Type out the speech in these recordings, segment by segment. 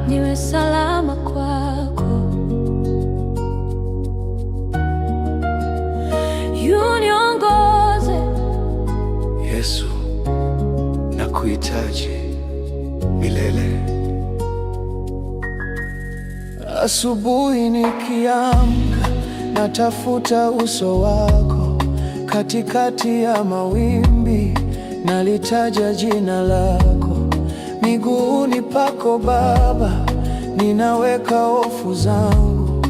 niwe salama kwako. Uniongoze Yesu, nakuhitaji milele. Asubuhi nikiamka, natafuta uso wako, katikati ya mawimbi nalitaja jina lako. Miguuni pako Baba, ninaweka hofu zangu.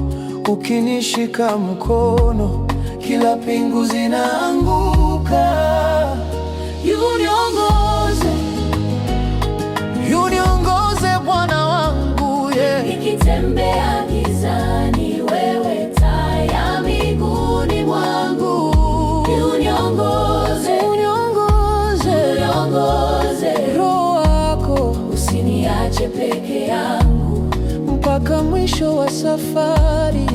Ukinishika mkono, kila pingu zinaanguka. Uniongoze, uniongoze Bwana wangu, nikitembea gizani, wewe taa ya miguuni mwangu. Uniongoze, uniongoze, Roho wako usiniache peke yangu mpaka mwisho wa safari.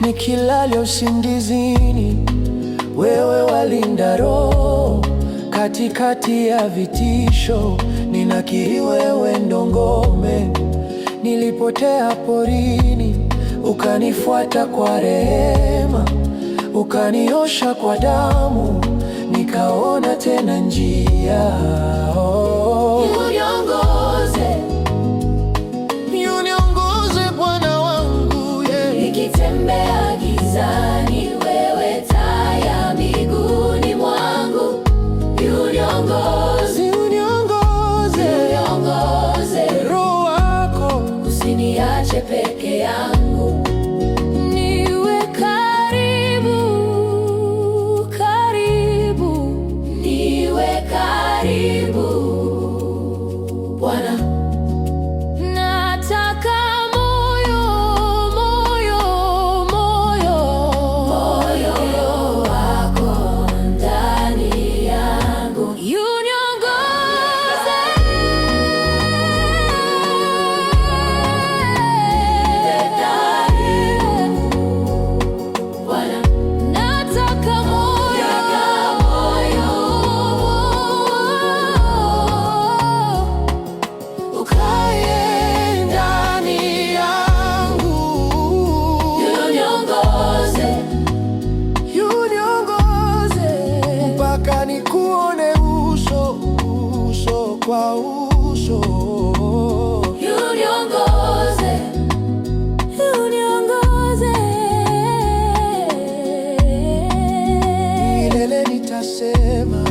Nikilala usingizini, wewe walinda roho. Katikati ya vitisho, ninakiri wewe ndo ngome. Nilipotea porini, ukanifuata kwa rehema. Ukaniosha kwa damu, nikaona tena njia. Uniongoze, uniongoze Bwana wangu, nikitembea gizani, wewe taa ya miguuni mwangu. Uniongoze, uniongoze, uniongoze, Roho wako usiniache peke yangu. Niwe karibu, karibu, niwe karibu Bwana. Nataka moyo, moyo, moyo, moyo wako ndani yangu. Uniongoze, Bwana. Nataka moyo, ukae ndani yangu. uniongoze, Uniongoze mpaka nikuone uso kwa uso. uniongoze, uniongoze, Milele nitasema